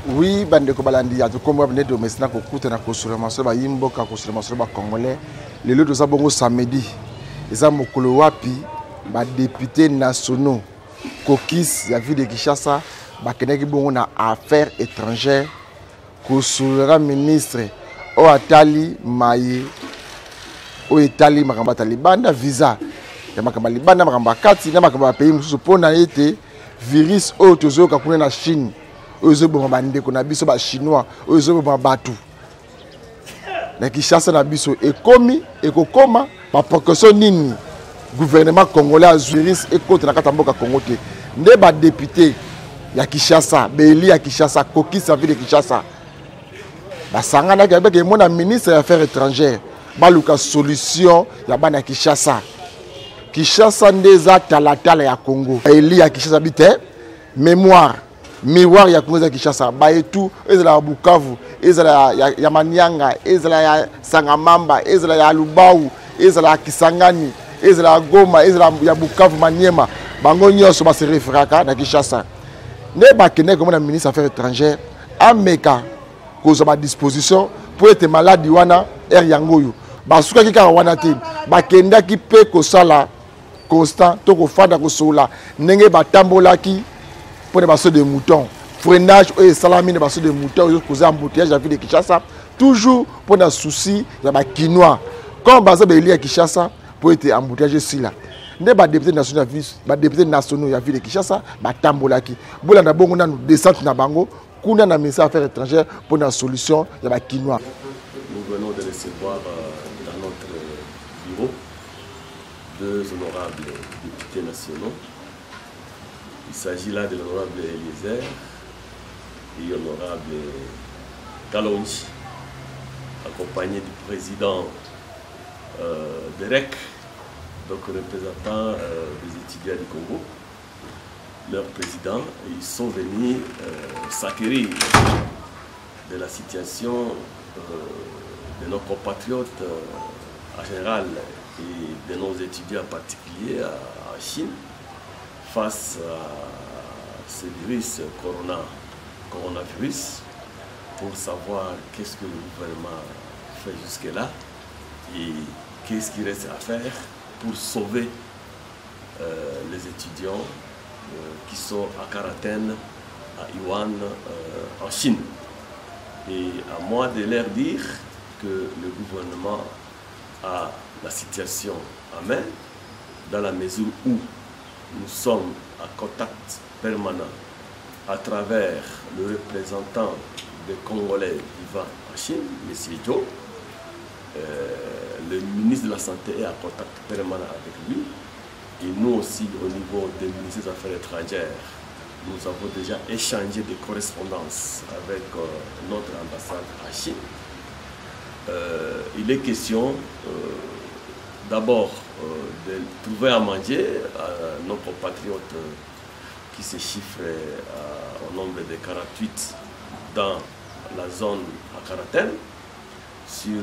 Oui, bande ko balandi ya to komba bande do mesna ko kutana ko sur maso ba yimbo ka ko sur maso ba congolais le loto za bongo samedi eza mokolo wapi ba députés nationaux kokis ya ville de Kinshasa ba keneki bongo na affaires étrangères ko sur ministre o atali maye o etali makamba talibanda visa ya makamba libanda makamba kati na makamba pays mususu pona ete virus o tozoka kuna na Chine ozo bomba bandeko na biso ba chinois ozo bomba batu na Kinshasa na biso ekomi ekokoma ba précaution nini gouvernement congolais azuris ekote na katamboka Congo te nde ba député ya Kinshasa beli ya Kinshasa kokisa ville de Kinshasa ba sangana ka beke mona ministre des affaires étrangères ba luka solution ya bana Kinshasa Kinshasa ndeza talatala ya Congo beli ya Kinshasa bite mémoire miroir ya Congo za Kinshasa ba etu ezala ya Bukavu ezala ya Manyanga ezala ya Sangamamba ezala ya Lubau ezala ya Kisangani ezala ya Goma ezala ya Bukavu Maniema bango nyonso ba se referaka na Kinshasa ne ba kene comme na ministre affaires étrangères ameka koza ba disposition pour être malade wana yangoyo ba suka ki ka wana te ba kenda ki pe ko sala constant to ko fanda ko sola ndenge ba tambolaki pour les bassins de moutons, freinage et salami les bassins de moutons, ils causent embouteillage à la ville de Kinshasa, toujours pour les soucis de la quinoa. Quand on est lié à Kinshasa, pour être embouteillage ici là. Les députés nationaux de la ville de Kinshasa, les tambolaki. Si on a une descente na bango, on a un ministère des Affaires étrangères pour une solution de la quinoa. Nous venons de recevoir dans notre bureau deux honorables députés nationaux. Il s'agit là de l'honorable Eliezer et l'honorable Kalonji, accompagné du président Derek, donc représentant des étudiants du Congo. Leur président, ils sont venus s'acquérir de la situation de nos compatriotes en général et de nos étudiants en particulier en Chine, face à ce virus coronavirus, pour savoir qu'est-ce que le gouvernement fait jusque-là et qu'est-ce qu'il reste à faire pour sauver les étudiants qui sont à quarantaine à Yuan en Chine. Et à moi de leur dire que le gouvernement a la situation en main dans la mesure où nous sommes en contact permanent à travers le représentant des Congolais vivant en Chine, M. Joe. Le ministre de la Santé est en contact permanent avec lui. Et nous aussi, au niveau des ministères des Affaires étrangères, nous avons déjà échangé des correspondances avec notre ambassade en Chine. Il est question d'abord de trouver à manger à nos compatriotes qui se chiffrent au nombre de 48 dans la zone à quarantaine sur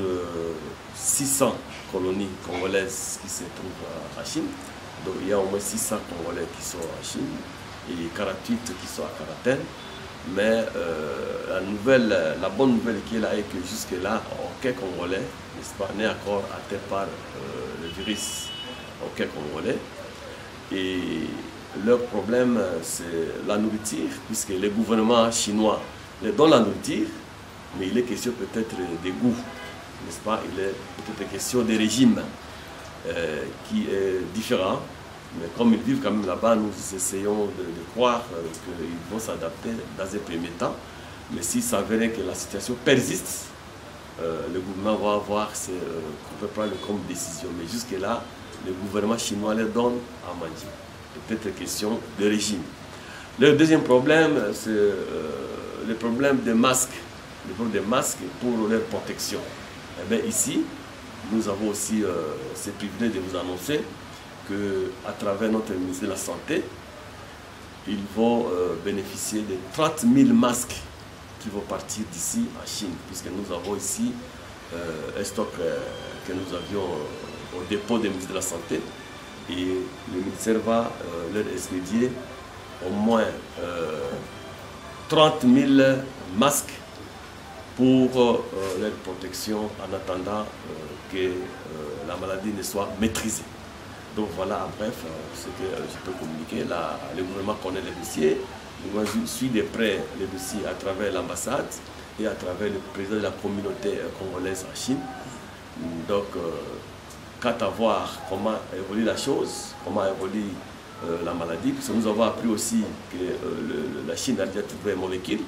600 colonies congolaises qui se trouvent en Chine. Donc il y a au moins 600 Congolais qui sont en Chine et 48 qui sont à quarantaine. Mais la bonne nouvelle qui est là est que jusque-là, aucun Congolais n'est encore atteint par le virus, aucun Congolais. Et leur problème, c'est la nourriture, puisque le gouvernement chinois leur donne la nourriture, mais il est question peut-être des goûts, n'est-ce pas? Il est peut-être question des régimes qui est différent. Mais comme ils vivent quand même là-bas, nous essayons de croire qu'ils vont s'adapter dans un premier temps. Mais s'il s'avérait que la situation persiste, le gouvernement va avoir qu'on peut prendre comme décision. Mais jusque-là, le gouvernement chinois leur donne à manger. Peut-être question de régime. Le deuxième problème, c'est le problème des masques. Le problème des masques pour leur protection. Eh bien, ici, nous avons aussi ce privilège de vous annoncer qu'à travers notre ministère de la Santé, ils vont bénéficier de 30 000 masques qui vont partir d'ici en Chine, puisque nous avons ici un stock que nous avions au dépôt du ministère de la Santé, et le ministère va leur expédier au moins 30 000 masques pour leur protection en attendant que la maladie ne soit maîtrisée. Donc voilà, en bref, ce que je peux communiquer. Le gouvernement connaît les dossiers, le gouvernement suit de près les dossiers à travers l'ambassade et à travers le président de la communauté congolaise en Chine. Donc, quant à voir comment évolue la chose, comment évolue la maladie, parce que nous avons appris aussi que la Chine a déjà trouvé un molécule.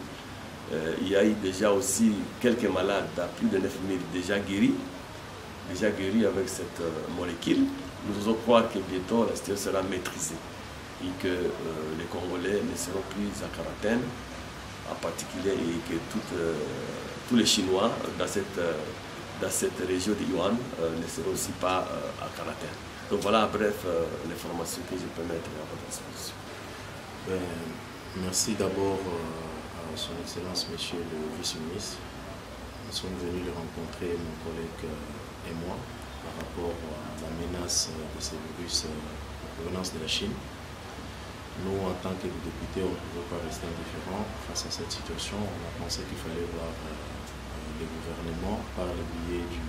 Il y a eu déjà aussi quelques malades, plus de 9000 déjà guéris avec cette molécule. Nous osons croire que bientôt la situation sera maîtrisée et que les Congolais ne seront plus en quarantaine, en particulier, et que tous les Chinois dans cette région de Yuan ne seront aussi pas en quarantaine. Donc voilà, bref, l'information que je peux mettre à votre disposition. Merci d'abord à son Excellence, Monsieur le Vice-ministre. Nous sommes venus le rencontrer, mon collègue et moi, par rapport à la menace de ces virus en provenance de la Chine. Nous, en tant que députés, on ne pouvait pas rester indifférents face à cette situation. On a pensé qu'il fallait voir le gouvernement par le biais du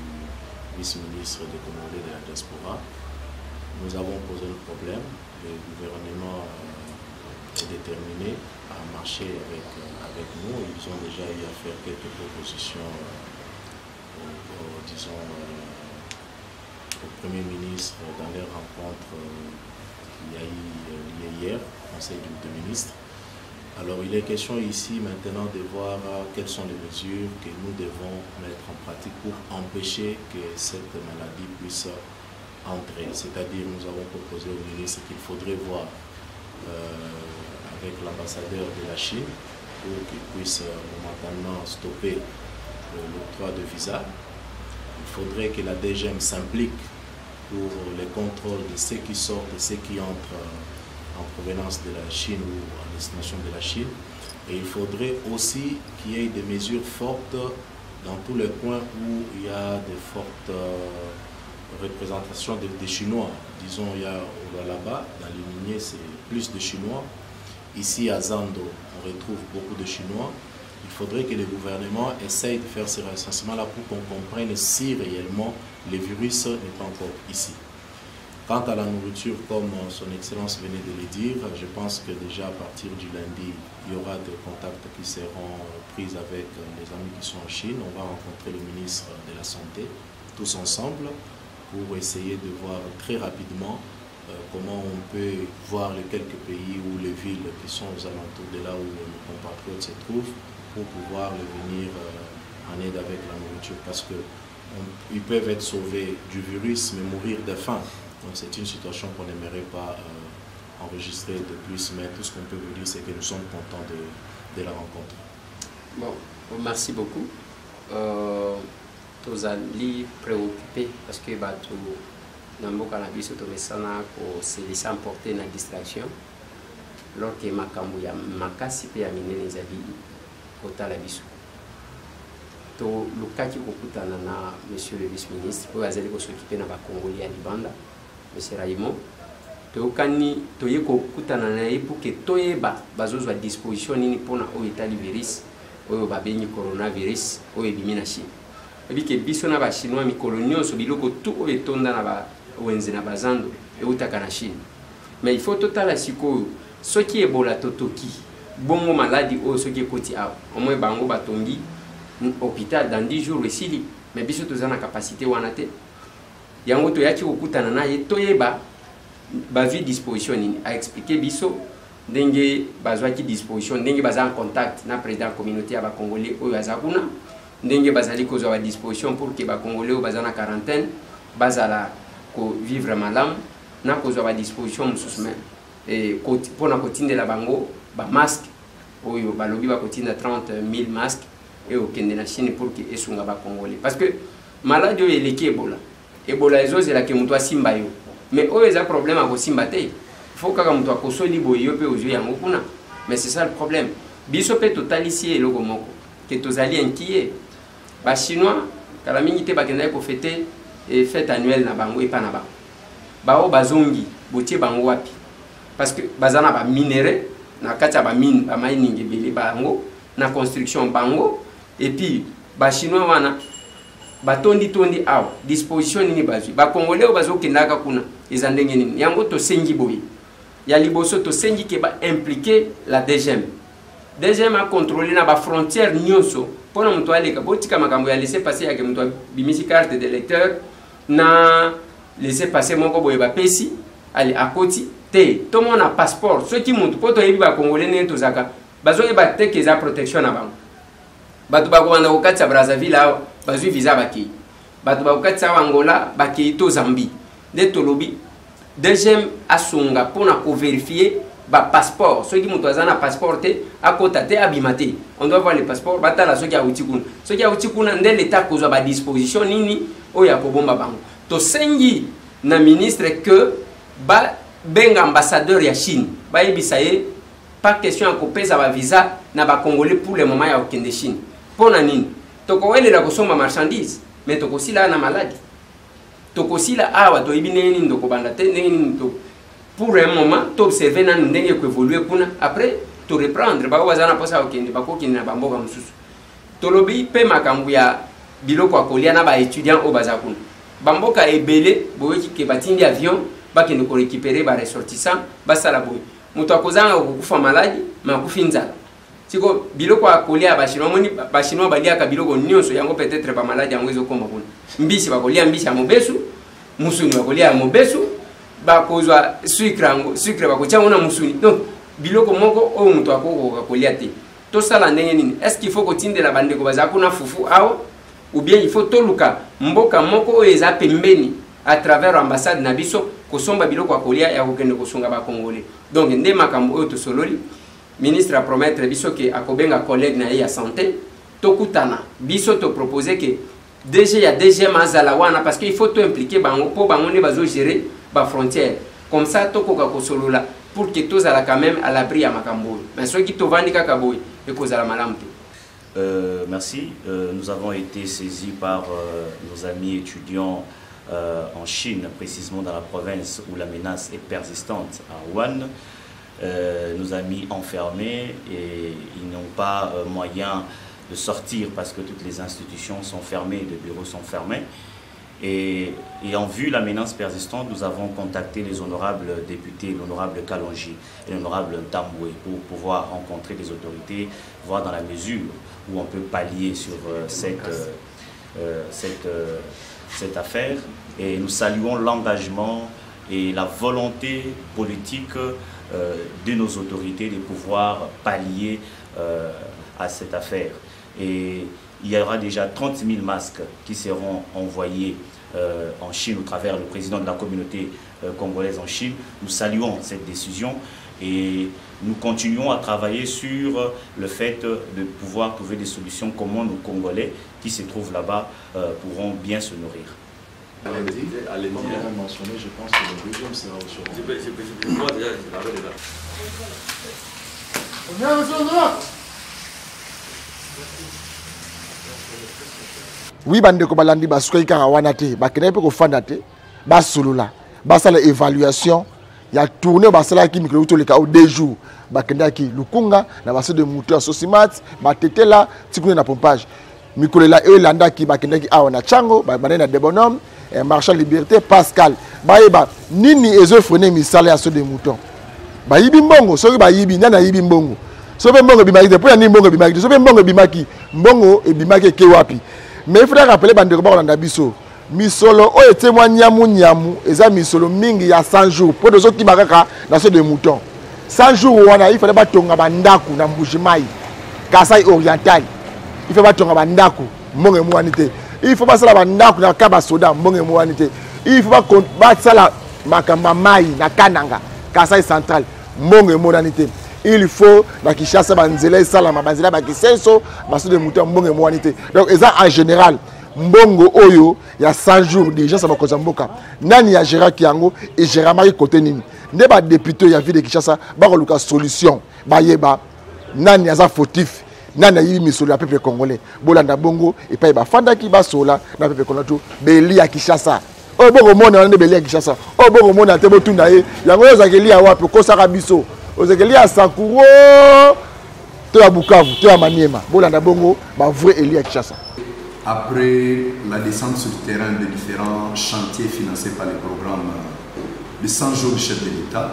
vice-ministre des Congolais de la diaspora. Nous avons posé le problème. Le gouvernement est déterminé à marcher avec nous. Ils ont déjà eu à faire quelques propositions, disons, au Premier ministre dans leur rencontre qu'il y a eu hier, au Conseil des ministres. Alors il est question ici maintenant de voir quelles sont les mesures que nous devons mettre en pratique pour empêcher que cette maladie puisse entrer. C'est-à-dire nous avons proposé au ministre qu'il faudrait voir avec l'ambassadeur de la Chine pour qu'il puisse momentanément stopper l'octroi de visa. Il faudrait que la DGM s'implique pour les contrôles de ceux qui sortent et ceux qui entrent en provenance de la Chine ou à destination de la Chine. Et il faudrait aussi qu'il y ait des mesures fortes dans tous les coins où il y a de fortes représentations des Chinois. Disons, il y a là-bas, dans les miniers, c'est plus de Chinois. Ici, à Zando, on retrouve beaucoup de Chinois. Il faudrait que le gouvernement essaye de faire ce recensement-là pour qu'on comprenne si réellement le virus n'est pas encore ici. Quant à la nourriture, comme son Excellence venait de le dire, je pense que déjà à partir du lundi, il y aura des contacts qui seront pris avec les amis qui sont en Chine. On va rencontrer le ministre de la Santé, tous ensemble, pour essayer de voir très rapidement comment on peut voir les quelques pays ou les villes qui sont aux alentours de là où nos compatriotes se trouvent, pour pouvoir les venir en aide avec la nourriture, parce qu'ils peuvent être sauvés du virus mais mourir de faim. Donc c'est une situation qu'on n'aimerait pas enregistrer de plus, mais tout ce qu'on peut vous dire, c'est que nous sommes contents de la rencontre. Bon, merci beaucoup. Tous allés préoccupés parce que dans le cannabis, se laisser emporter dans la distraction. Alors que makambu ya makasi pe amine les avis kota la biso. To lukaki kokutana na monsieur le vice-ministre oyo azali ko s'occuper na ba Congolais ya Libanda, monsieur Raymond. To kani to ye kokutana na ye pour que toyeba bazozwa disposition nini pona oyo etali virus oyo babengi coronavirus oyo ebimi na Chine. Ebi ke biso na ba chinois mikolo nyonso biloko tout oyo etonda na ba wenze na bazando eutaka na Chine. Mais il faut totala sikoyo ce qui est bola totoki bongo maladie o ce qui est koti a au moins bango batongi hôpital dans 10 jours ici mais biso tozana capacité wana te yango to yaki okutana na ye toyeba ba vie disposition ni a expliquer biso ndenge bazwaki disposition ndenge baza en contact na président communauté ya ba congolais oyo azakuna ndenge bazali kozwa ba disposition pour que ba congolais o bazana quarantaine bazala ko vivre malamu na kozwa ba disposition mususu et pour na kotindela bango ba masque oyo balobi ba kotinda 30 000 masques et au kende na Chine pour que esunga ba congolais parce que maladie oyo eleki ebola ezozela ke mutu asimba yo mais oyo eza problème a kosimba te faut kaka mutu akosoli boyo pe ozwi yango kuna mais c'est ça le problème biso pe totalisi eloko moko que tozali inquiet ba chinois kala mingi te bakenda ko fêter fête annuelle na bango et pas na bango bao bazongi botie bango wapi parce que bazana ba minéraux na kati ya ba mine ba mining ebele bango na construction bango et puis ba chinois wana batondi awa disposition nini bazwi ba congolais bazokendaka kuna ezandenge nini yango to sengi boye ya liboso to sengi ke ba impliquer la DGM a contrôler na ba frontière nyonso pona mtu aleka botika makambo ya laisser passer ya ke mtu bimisi carte de lecteur na laisser passer moko boye ba pesi ali akoti te to mona passeport ceux qui mtu poto yebi ba congolais ne to zaka bazoye ba teke za protection na bango batu ba kobanda kokatisa Brazzaville awa bazwi visa baki batu ba kokatisa Angola baki to Zambie de tolobi deuxième asunga pona ko vérifier ba passeport ceux qui mutu azana passeport te akota te abimate on doit voir le passeport batala ceux qui a uti kuna nde l'état kozwa ba disposition nini oya ko bomba bango to sengi na ministre que ba benga ambassadeur ya Chine ba yebisaye pas question ko pesa ba visa na ba congolais pour le moment ya okende Chine pona nini toko wele la kosoma marchandise mais toko sila na maladie toko sila awa to ibine nini ndoko banda te nini to pour un moment to observer na ndenge ko évoluer kuna après to reprendre ba wazana posa okende ba kokini na bamboka mususu to lobi pe makambu ya biloko akolia na ba étudiant o bazakuna bamboka ebele boyeki ke batindi avion ba kende ko récupérer ba ressortissant ba sala boy mutu akozanga kukufa maladi ma kufinza siko biloko akolia ba chinois balia ka biloko nyonso yango peut-être ba maladi yango ezokoma kuna mbisi bakolia mbisi ya mobesu musuni bakolia ya mobesu bakozwa sucre bakotia na musuni donc biloko moko o mutu akoko akolia te to sala ndenge nini est-ce qu'il faut kotindela bandeko bazakuna fufu awo ou bien il faut toluka mboka moko eza pembeni à travers ambassade na biso kosomba biloko akolia ya kokende kosunga ba congolais donc nde makambo oyo to sololi ministre a promettre biso ke akobenga collègue na ya santé tokutana biso to proposer que DG ya DG mazala wana parce qu'il faut to impliquer bango po bango ne bazo gérer ba frontière comme ça tokoka kosolola pour que tous ala quand même à l'abri ya makambo mais ceux qui to vandi kaka boy e kozala malamte. Merci. Nous avons été saisis par nos amis étudiants en Chine, précisément dans la province où la menace est persistante, à Wuhan. Nos amis enfermés et ils n'ont pas moyen de sortir parce que toutes les institutions sont fermées, les bureaux sont fermés. Et en vue de la menace persistante, nous avons contacté les honorables députés, l'honorable Kalonji et l'honorable Tamboué pour pouvoir rencontrer les autorités, voir dans la mesure où on peut pallier sur cette affaire. Et nous saluons l'engagement et la volonté politique de nos autorités de pouvoir pallier à cette affaire. Et il y aura déjà 30 000 masques qui seront envoyés en Chine au travers du président de la communauté congolaise en Chine. Nous saluons cette décision et nous continuons à travailler sur le fait de pouvoir trouver des solutions comment nos Congolais qui se trouvent là-bas pourront bien se nourrir. Allez-y, on a mentionné, je pense que le deuxième sera au Moi déjà, je l'avais déjà. Oui, bandeko balandi basukai kaka wana te bakene pe ko fanda te basulula basala évaluation ya tourner basala ki micro to le ka au 2 jours bakenda ki lukunga na base de moteur sosimat batetela tikune na pompage micro la e landa ki bakenda ki awana chango banana de bonhomme marchand liberté Pascal bayeba nini ezo freiner misala ya so de mouton bayibi mbongo soki bayibi nana yibi mbongo sobe mbongo bimaki te po ya ni mbongo bimaki sobe mbongo bimaki mbongo e bimaki ke wapi. Mais il faudra rappeler bandeko ba kolanda biso misolo o etemwa nyamu eza misolo mingi ya 100 jours pour de autres qui bakaka dans ce de mouton 100 jours wana il fallait batonga bandaku na Mbujimayi Kasai oriental il faut batonga bandaku mbongo mwanité il faut basala bandaku na Kaba Soda mbongo mwanité il faut ba sala makamba mai na Kananga Kasai central mbongo mwanité il faut la Kinshasa banzela salama banzela ba kisenso baso de mouton mbongo mwanité donc eza en général mbongo oyo ya 100 jours déjà ça va koza mboka nani ya gérer kiango et gérer mari côté nini nde ba député ya ville de Kinshasa ba koluka solution ba yeba nani aza fautif nani yibi misolo ya peuple congolais bolanda bongo et pa ba fanda ki ba sola na peuple congolais to beli ya Kinshasa o bongo mona na beli ya Kinshasa o bongo mona te botunda ye yango yo zakeli ya wapi ko saka biso ozekeli ya Sakuro to ya Bukavu, to ya Maniema. Bolanda bongo ba vrai élu à Kinshasa. Après la descente sur le terrain de différents chantiers financés par les programmes de 100 jours du chef de l'État,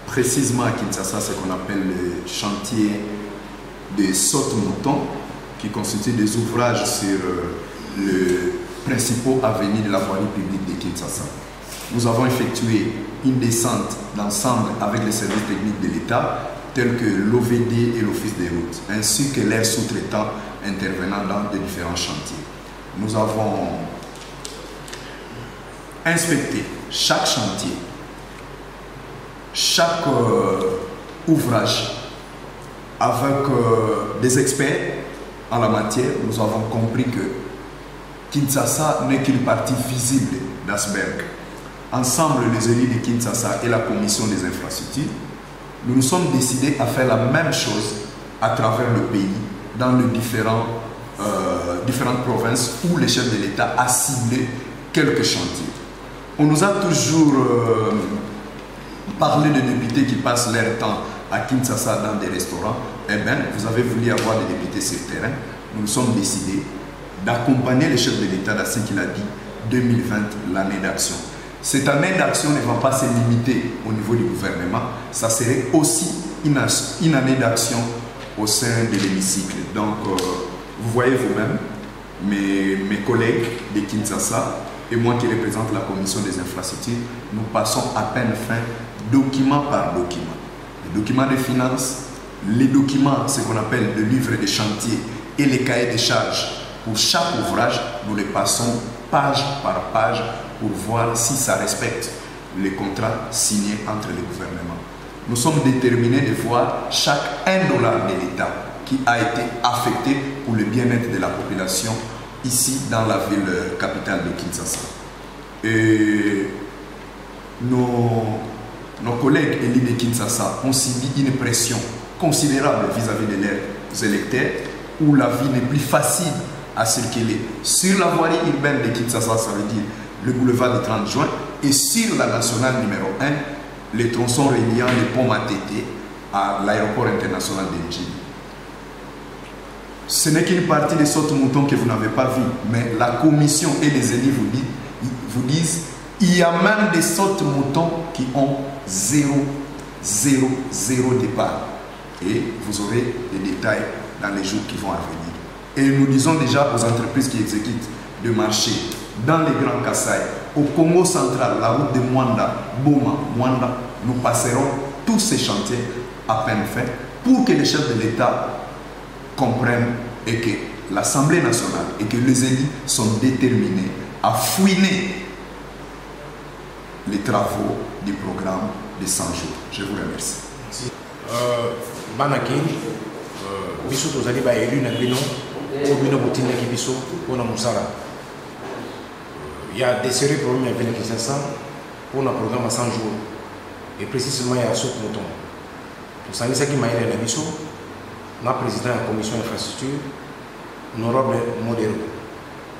précisément à Kinshasa, ce qu'on appelle le chantier de saute-mouton, qui constitue des ouvrages sur le principaux avenues de la voirie publique de Kinshasa. Nous avons effectué une descente d'ensemble avec les services techniques de l'État, tels que l'OVD et l'Office des routes, ainsi que leurs sous-traitants intervenant dans de différents chantiers. Nous avons inspecté chaque chantier, chaque ouvrage avec des experts en la matière. Nous avons compris que Kinshasa n'est qu'une partie visible d'Asberg. Ensemble, les élus de Kinshasa et la commission des infrastructures, nous nous sommes décidés à faire la même chose à travers le pays, dans les différentes provinces où le chef de l'État a ciblé quelques chantiers. On nous a toujours parlé de députés qui passent leur temps à Kinshasa dans des restaurants. Eh bien, vous avez voulu avoir des députés sur le terrain. Nous nous sommes décidés d'accompagner le chef de l'État dans ce qu'il a dit, 2020, l'année d'action. Cette année d'action ne va pas se limiter au niveau du gouvernement, ça serait aussi une année d'action au sein de l'hémicycle. Donc, vous voyez vous-même, mes collègues de Kinshasa et moi qui représente la commission des infrastructures, nous passons à peine fin, document par document. Les documents de finances, les documents, ce qu'on appelle le livre de chantier et les cahiers de charges pour chaque ouvrage, nous les passons page par page pour voir si ça respecte les contrats signés entre les gouvernements. Nous sommes déterminés de voir chaque $1 de l'État qui a été affecté pour le bien-être de la population ici dans la ville capitale de Kinshasa. Et nos collègues élus de Kinshasa ont subi une pression considérable vis-à-vis de leurs électeurs où la vie n'est plus facile à circuler. Sur la voirie urbaine de Kinshasa, ça veut dire le boulevard du 30 juin, et sur la nationale numéro 1, les tronçons reliant les ponts Matete à l'aéroport international d'Enjili. Ce n'est qu'une partie des sautes-moutons que vous n'avez pas vu, mais la commission et les élus vous disent il y a même des sautes-moutons qui ont 0 départ. Et vous aurez des détails dans les jours qui vont venir. Et nous disons déjà aux entreprises qui exécutent de marché dans les Grands Kasaï, au Congo central, la route de Mwanda, Boma, Mwanda, nous passerons tous ces chantiers à peine faits pour que les chefs de l'État comprennent et que l'Assemblée nationale et que les élus sont déterminés à fouiner les travaux du programme de 100 jours. Je vous remercie. Banaki, biso tozali ba élu na bino, o bino botindaki biso pona musala. Il y a des sérieux problèmes avec Kinshasa pour un programme à 100 jours. Et précisément, il y a ce mouton. Vous savez ce qui m'a aidé à la mission. Le président de la commission d'infrastructure, honorable Modero.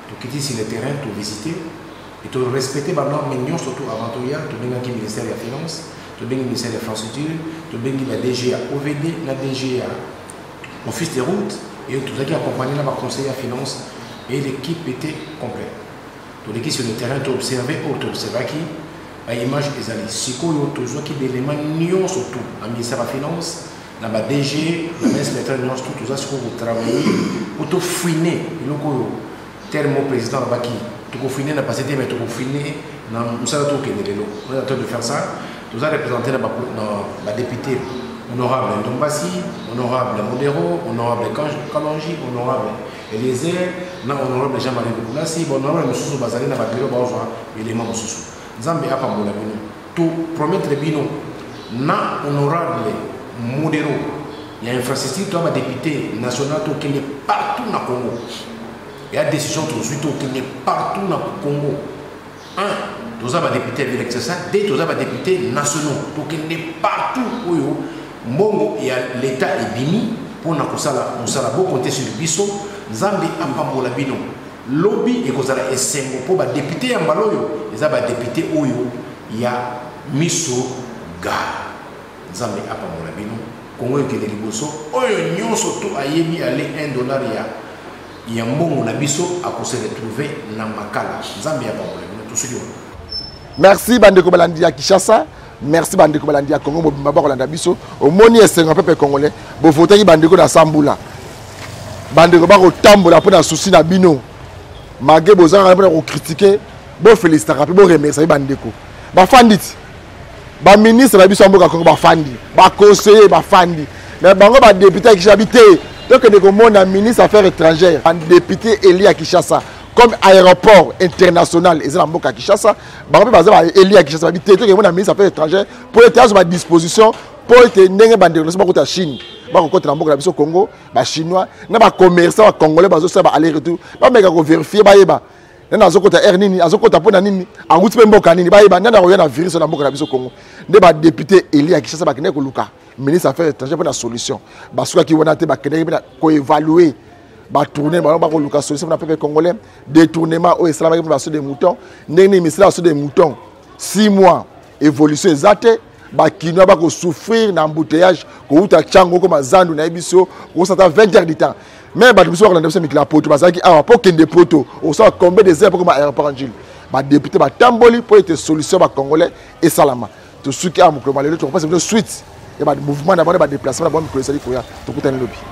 Tu quittes sur le terrain, tu visites, et tu respectes les normes, surtout avant tout, tu as le ministère des Finances, tu as le ministère des Infrastructures, tu as la DGA OVD, la DGA Office des routes, et tout ça qui accompagné la conseiller à Finances, et l'équipe était complète. Tu as sur le terrain, tu as observé, tu as observé qui l'image est allée. Si tu as des éléments, surtout, le ministère des Finances, dans la DG, la ministre de l'État, tout ça, c'est pour travailler, pour te fouiner, le terme président Baki, tu peux fouiner, mais tu peux fouiner, on est en train de faire ça. Tu as représenté la députée honorable Ndombasi, honorable Modero, honorable Kalonji, honorable Eliezer, honorable Jean-Marie Boulassi, honorable Moussou Bazali, na bureau bazwa élément Moussou. Nzambe apa mbola bino. Tu promettre bino na honorable Modero. Il y a une infrastructure, tu as député national qui est partout dans le Congo. Il y a des décisions qui est partout dans le Congo. Un, tu as député avec ça. Deux, tu as député nationaux qui est partout où Mbongo et l'État est bimi pour nous beau compter sur le biso. Zambi Ambambola Bino. Lobby et Kozala Essengo pour les députés en Baloyo. Les députés Oyo, il y a Miso Ga. Zambi Ambambola Bino. Congo et Liboso, oyo nyonso to ayebi aller $1 ya mbongo na biso a se retrouver na makala. Nzambe ya problème tout ce qui. Merci bandeko balandi ya Kinshasa, merci bandeko balandi ya Congo mobimba ba kolanda biso, omoni esenga peuple congolais, bo voter bandeko na Sambula. Bandeko ba ko tambola pour na souci na bino. Magé bozanga pour ko critiquer, bo féliciter rapide bo remercier bandeko. Ba fandit. Ba ministre ba biso mboka Congo ba fandi, ba conseiller ba fandi. Mais bango ba député qui habite, donc que de mon ministre affaires étrangères, un député élu à Kinshasa comme aéroport international et la mboka Kinshasa, bango ba élu à Kinshasa habite, donc que mon ministre affaires étrangères pour être à ma disposition pour être ndenge bandeko na mboka Chine. Ba ko contre mboka biso Congo, ba chinois, na ba commerçant congolais ba zo ça ba aller retour. Ba meka ko vérifier ba yeba. Nana azokota air nini azokota pona nini anguti pe mboka nini bayeba nana ko yana virus na mboka na biso Congo nde ba député Eli ya Kinshasa ba kene ko luka ministre affaires étrangères pour la solution ba suka ki wana te ba kene ko évaluer ba tourner ba ko luka solution na peuple congolais détournement au islam ba so des moutons ndeni misila so des moutons 6 mois évolution exacte ba kino ba ko souffrir na embouteillage ko uta chango ko mazandu na biso ko sata 20 heures de temps. Mais bah nous sommes dans le la poto parce que ah pour qu'il des poteaux on sort combien des heures pour que aéroport en Gilles bah député bah tamboli pour être solution bah congolais et salama tout ce qui a mon le tu comprends c'est une suite et bah mouvement d'abord bah déplacement d'abord que ça dit quoi tout le lobby.